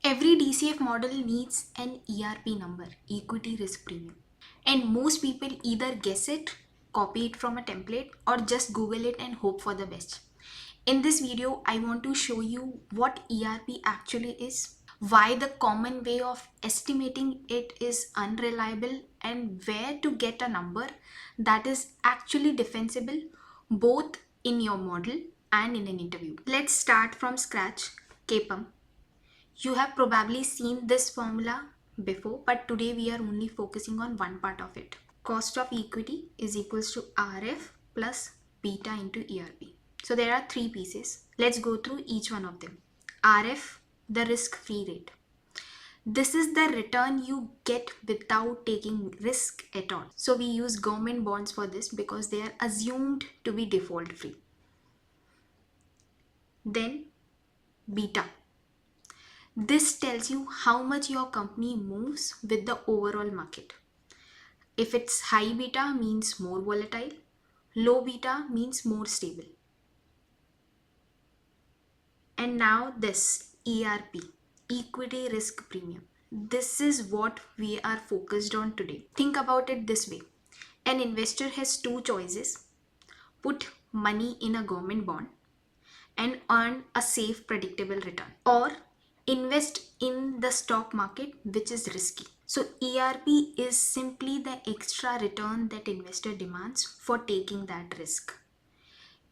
Every DCF model needs an ERP number, equity risk premium. And most people either guess it, copy it from a template, or just Google it and hope for the best. In this video, I want to show you what ERP actually is, why the common way of estimating it is unreliable, and where to get a number that is actually defensible both in your model and in an interview. Let's start from scratch. CAPM. You have probably seen this formula before, but today we are only focusing on one part of it. Cost of equity is equals to RF plus beta into ERP. So there are three pieces. Let's go through each one of them. RF, the risk-free rate. This is the return you get without taking risk at all. So we use government bonds for this because they are assumed to be default free. Then beta. This tells you how much your company moves with the overall market. If it's high beta means more volatile, low beta means more stable. And now this ERP, equity risk premium. This is what we are focused on today. Think about it this way. An investor has two choices: put money in a government bond and earn a safe, predictable return, or invest in the stock market, which is risky. So ERP is simply the extra return that investor demands for taking that risk.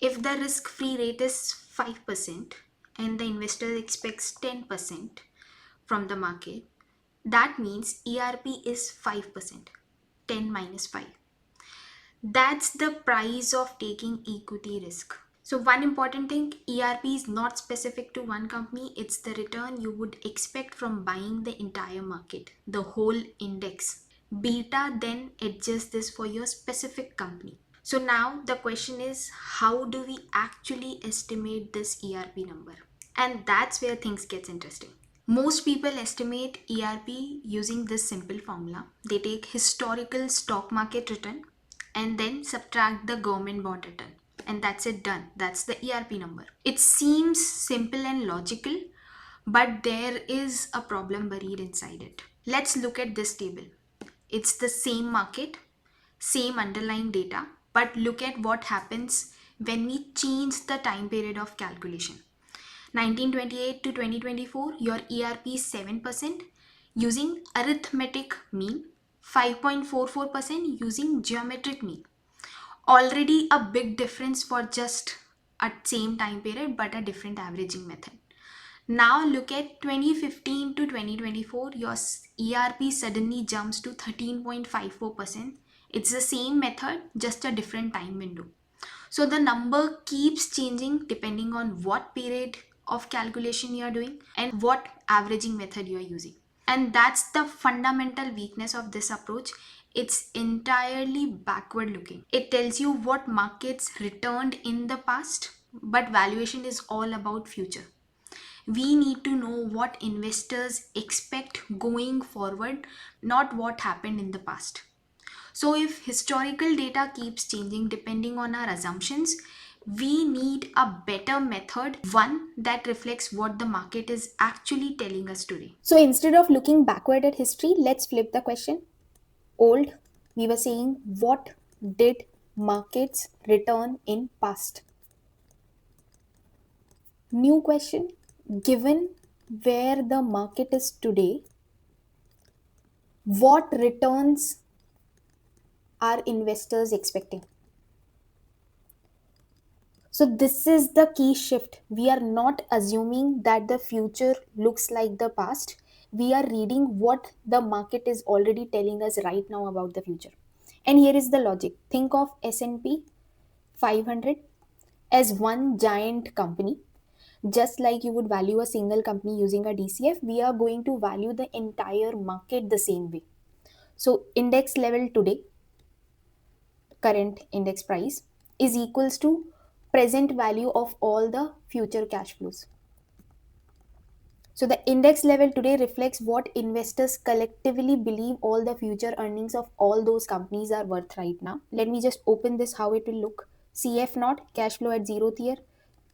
If the risk-free rate is 5% and the investor expects 10% from the market, that means ERP is 5%, 10 minus 5. That's the price of taking equity risk. So one important thing, ERP is not specific to one company. It's the return you would expect from buying the entire market, the whole index. Beta then adjusts this for your specific company. So now the question is, how do we actually estimate this ERP number? And that's where things gets interesting. Most people estimate ERP using this simple formula. They take historical stock market return and then subtract the government bond return. And that's it, done. That's the ERP number. It seems simple and logical, but there is a problem buried inside it. Let's look at this table. It's the same market, same underlying data, but look at what happens when we change the time period of calculation. 1928 to 2024, your ERP is 7% using arithmetic mean, 5.44% using geometric mean. Already a big difference for just a same time period but a different averaging method. Now look at 2015 to 2024, your ERP suddenly jumps to 13.54%. It's the same method, just a different time window. So the number keeps changing depending on what period of calculation you are doing and what averaging method you are using. And that's the fundamental weakness of this approach. It's entirely backward looking. It tells you what markets returned in the past, but valuation is all about future. We need to know what investors expect going forward, not what happened in the past. So if historical data keeps changing depending on our assumptions, we need a better method, one that reflects what the market is actually telling us today. So instead of looking backward at history, let's flip the question. Old, we were saying, what did markets return in past? New question, given where the market is today, what returns are investors expecting? So this is the key shift. We are not assuming that the future looks like the past. We are reading what the market is already telling us right now about the future. And here is the logic. Think of S&P 500 as one giant company. Just like you would value a single company using a DCF, we are going to value the entire market the same way. So index level today, current index price, is equals to present value of all the future cash flows. So the index level today reflects what investors collectively believe all the future earnings of all those companies are worth right now. Let me just open this how it will look. CF naught, cash flow at 0th year,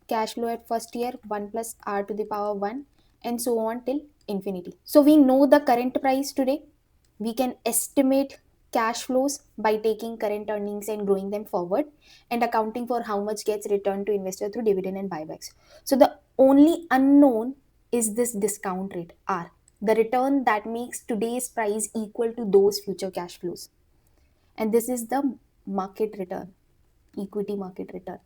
cash flow at first year, 1 plus r to the power 1, and so on till infinity. So we know the current price today. We can estimate cash flows by taking current earnings and growing them forward and accounting for how much gets returned to investor through dividend and buybacks. So the only unknown is this discount rate R, the return that makes today's price equal to those future cash flows. And this is the market return, equity market return.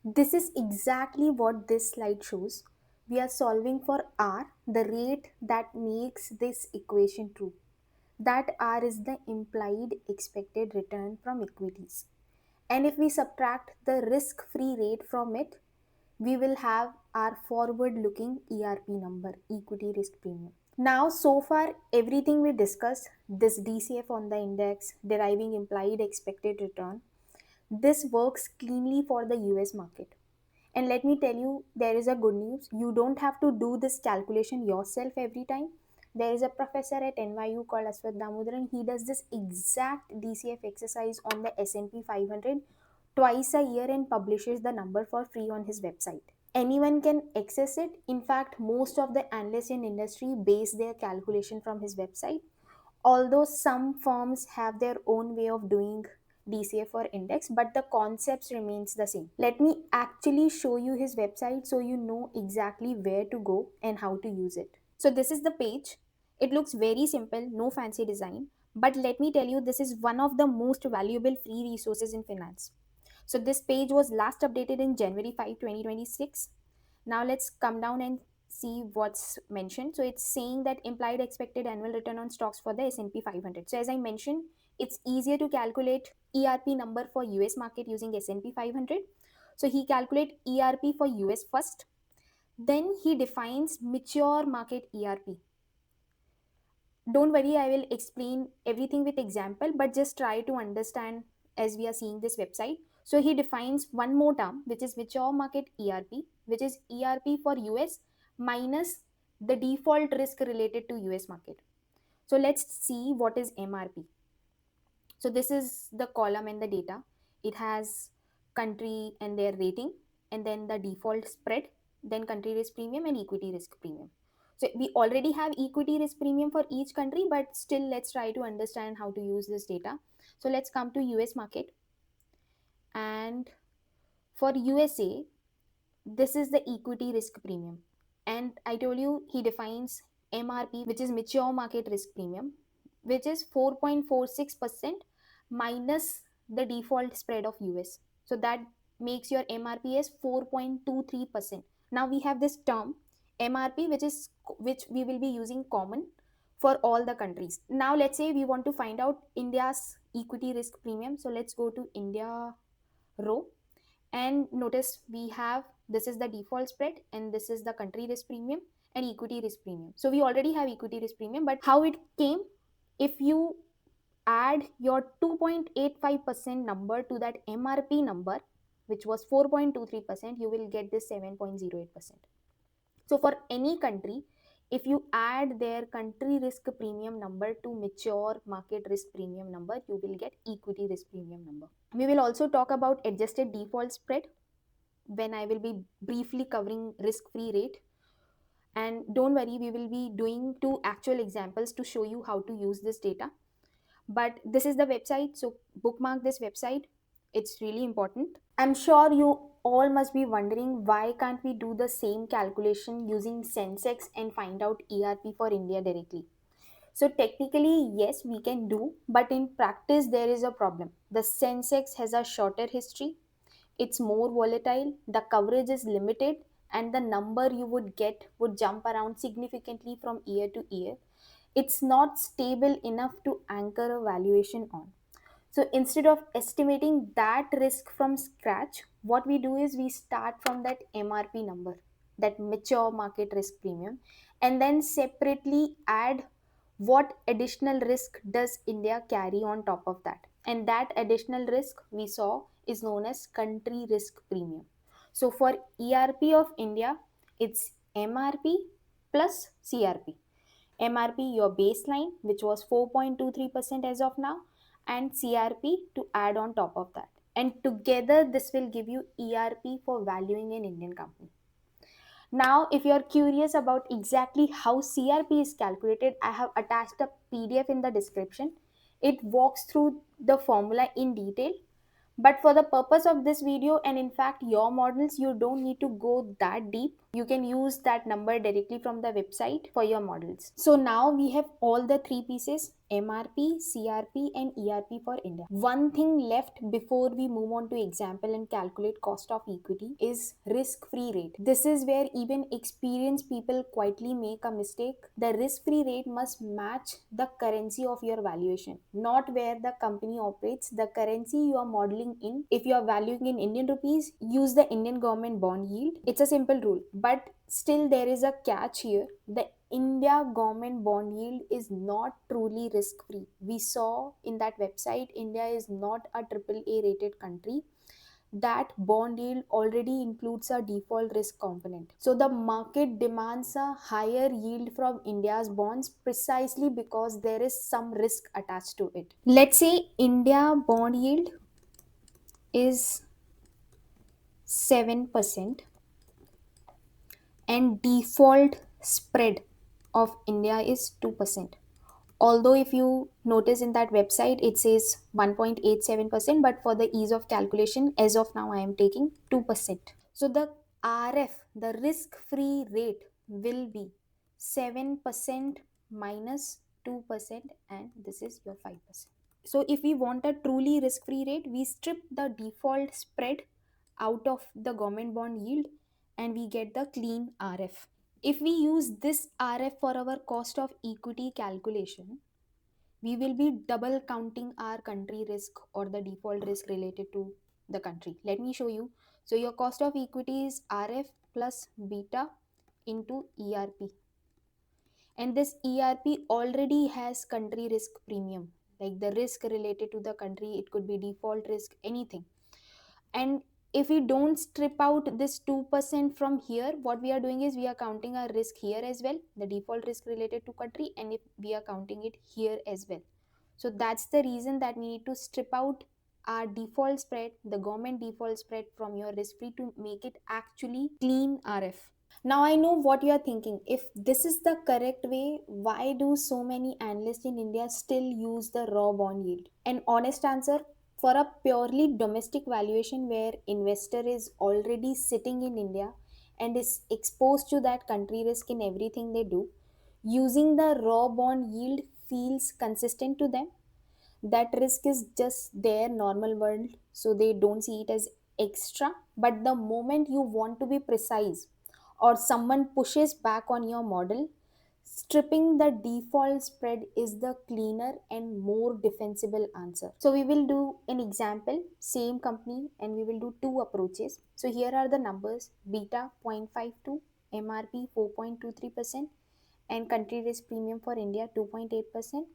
This is exactly what this slide shows. We are solving for R, the rate that makes this equation true. That R is the implied expected return from equities. And if we subtract the risk free rate from it, we will have our forward looking ERP number, equity risk premium. Now, so far, everything we discussed, this DCF on the index, deriving implied expected return, this works cleanly for the US market. And let me tell you, there is a good news. You don't have to do this calculation yourself every time. There is a professor at NYU called Damodaran. He does this exact DCF exercise on the S&P 500 twice a year and publishes the number for free on his website. Anyone can access it. In fact, most of the analysts in industry base their calculation from his website, although some firms have their own way of doing DCF or index, but the concepts remains the same. Let me actually show you his website so you know exactly where to go and how to use it. So this is the page. It looks very simple, no fancy design, but let me tell you, this is one of the most valuable free resources in finance. So this page was last updated in January 5, 2026. Now let's come down and see what's mentioned. So it's saying that implied expected annual return on stocks for the S&P 500. So as I mentioned, it's easier to calculate ERP number for US market using S&P 500. So he calculate ERP for US first. Then he defines mature market ERP. Don't worry, I will explain everything with example, but just try to understand as we are seeing this website. So he defines one more term, which is mature market ERP, which is ERP for US minus the default risk related to US market. So let's see what is MRP. So this is the column and the data. It has country and their rating, and then the default spread, then country risk premium and equity risk premium. So we already have equity risk premium for each country, but still let's try to understand how to use this data. So let's come to US market, and for USA, this is the equity risk premium. And I told you he defines MRP, which is mature market risk premium, which is 4.46% minus the default spread of US. So that makes your MRP as 4.23%. Now we have this term MRP, which we will be using common for all the countries. Now let's say we want to find out India's equity risk premium. So let's go to India row, and notice we have, this is the default spread and this is the country risk premium and equity risk premium. So we already have equity risk premium, but how it came, if you add your 2.85% number to that MRP number, which was 4.23%, you will get this 7.08%. So for any country, if you add their country risk premium number to mature market risk premium number, you will get equity risk premium number. We will also talk about adjusted default spread when I will be briefly covering risk free rate. And don't worry, we will be doing two actual examples to show you how to use this data. But this is the website, so bookmark this website. It's really important. I'm sure you all must be wondering, why can't we do the same calculation using Sensex and find out ERP for India directly? So technically, yes, we can do, but in practice, there is a problem. The Sensex has a shorter history, it's more volatile, the coverage is limited, and the number you would get would jump around significantly from year to year. It's not stable enough to anchor a valuation on. So instead of estimating that risk from scratch, what we do is we start from that MRP number, that mature market risk premium, and then separately add what additional risk does India carry on top of that. And that additional risk we saw is known as country risk premium. So for ERP of India, it's MRP plus CRP. MRP, your baseline, which was 4.23% as of now, and CRP to add on top of that. And together, this will give you ERP for valuing an Indian company. Now, if you're curious about exactly how CRP is calculated, I have attached a PDF in the description. It walks through the formula in detail. But for the purpose of this video and in fact your models, you don't need to go that deep. You can use that number directly from the website for your models. So now we have all the three pieces: MRP, CRP and ERP for India. One thing left before we move on to example and calculate cost of equity is risk-free rate. This is where even experienced people quietly make a mistake. The risk-free rate must match the currency of your valuation, not where the company operates, the currency you are modeling in. If you are valuing in Indian rupees, use the Indian government bond yield. It's a simple rule, but still there is a catch here. The India government bond yield is not truly risk free. We saw in that website, India is not a triple A rated country. That bond yield already includes a default risk component. So the market demands a higher yield from India's bonds precisely because there is some risk attached to it. Let's say India bond yield is 7% and default spread of India is 2%. Although if you notice in that website it says 1.87%, but for the ease of calculation as of now I am taking 2%. So the RF, the risk free rate, will be 7% minus 2%, and this is your 5%. So if we want a truly risk free rate, we strip the default spread out of the government bond yield and we get the clean RF. If we use this RF for our cost of equity calculation, we will be double counting our country risk or the default risk related to the country. Let me show you. So your cost of equity is RF plus beta into ERP. And this ERP already has country risk premium, like the risk related to the country, it could be default risk, anything. And if we don't strip out this 2% from here, what we are doing is we are counting our risk here as well, the default risk related to country, and if we are counting it here as well. So that's the reason that we need to strip out our default spread, the government default spread, from your risk free to make it actually clean RF. Now I know what you are thinking. If this is the correct way, why do so many analysts in India still use the raw bond yield? An honest answer: for a purely domestic valuation where investor is already sitting in India and is exposed to that country risk in everything they do, using the raw bond yield feels consistent to them. That risk is just their normal world, so they don't see it as extra. But the moment you want to be precise or someone pushes back on your model, stripping the default spread is the cleaner and more defensible answer. So we will do an example, same company, and we will do two approaches. So here are the numbers: beta 0.52, MRP 4.23%, and country risk premium for India 2.8%.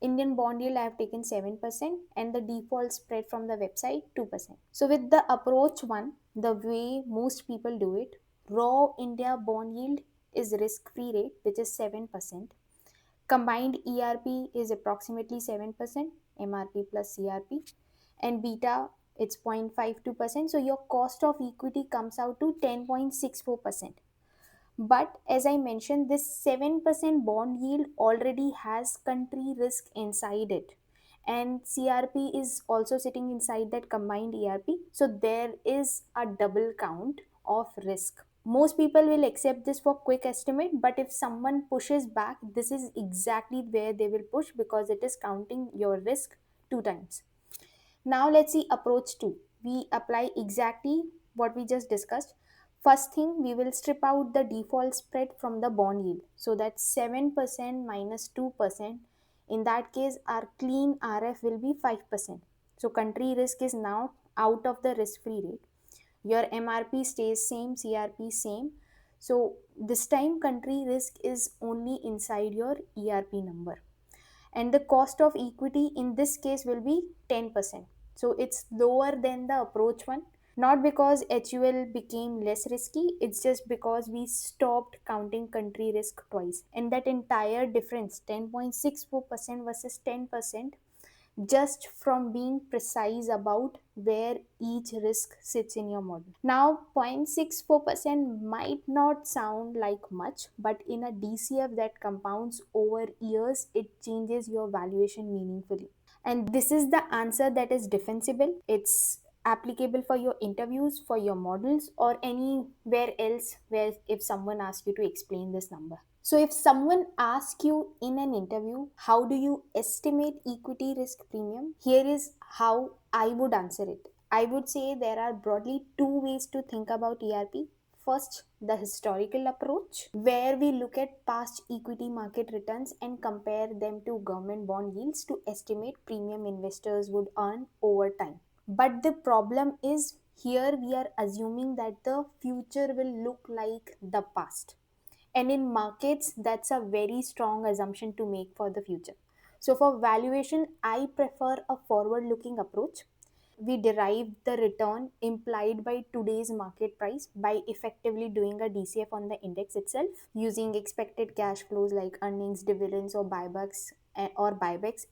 Indian bond yield I have taken 7% and the default spread from the website 2%. So with the approach one, the way most people do it, raw India bond yield is risk free rate, which is 7%. Combined ERP is approximately 7%, MRP plus CRP, and beta it's 0.52%. So your cost of equity comes out to 10.64%. But as I mentioned, this 7% bond yield already has country risk inside it. And CRP is also sitting inside that combined ERP. So there is a double count of risk. Most people will accept this for quick estimate, but if someone pushes back, this is exactly where they will push because it is counting your risk two times. Now let's see approach 2. We apply exactly what we just discussed. First thing, we will strip out the default spread from the bond yield. So that's 7% minus 2%. In that case, our clean RF will be 5%. So country risk is now out of the risk-free rate. Your MRP stays same, CRP same. So this time country risk is only inside your ERP number, and the cost of equity in this case will be 10%. So it's lower than the approach one, not because HUL became less risky, it's just because we stopped counting country risk twice. And that entire difference, 10.64% versus 10%, just from being precise about where each risk sits in your model. Now, 0.64% might not sound like much, but in a DCF that compounds over years, it changes your valuation meaningfully. And this is the answer that is defensible. It's applicable for your interviews, for your models, or anywhere else where if someone asks you to explain this number. So if someone asks you in an interview, how do you estimate equity risk premium? Here is how I would answer it. I would say there are broadly two ways to think about ERP. First, the historical approach, where we look at past equity market returns and compare them to government bond yields to estimate premium investors would earn over time. But the problem is here we are assuming that the future will look like the past. And in markets, that's a very strong assumption to make for the future. So for valuation, I prefer a forward looking approach. We derive the return implied by today's market price by effectively doing a DCF on the index itself using expected cash flows like earnings, dividends, or buybacks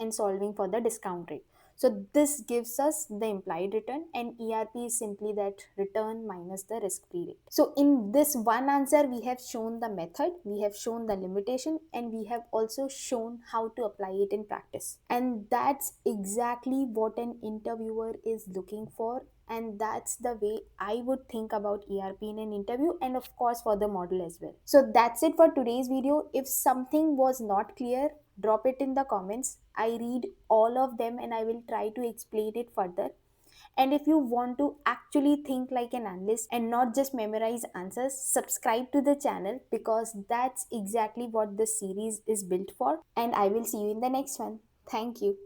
and solving for the discount rate. So this gives us the implied return, and ERP is simply that return minus the risk-free rate. So in this one answer, we have shown the method, we have shown the limitation, and we have also shown how to apply it in practice. And that's exactly what an interviewer is looking for. And that's the way I would think about ERP in an interview, and of course for the model as well. So that's it for today's video. If something was not clear, drop it in the comments. I read all of them and I will try to explain it further. And if you want to actually think like an analyst and not just memorize answers, subscribe to the channel because that's exactly what this series is built for. And I will see you in the next one. Thank you.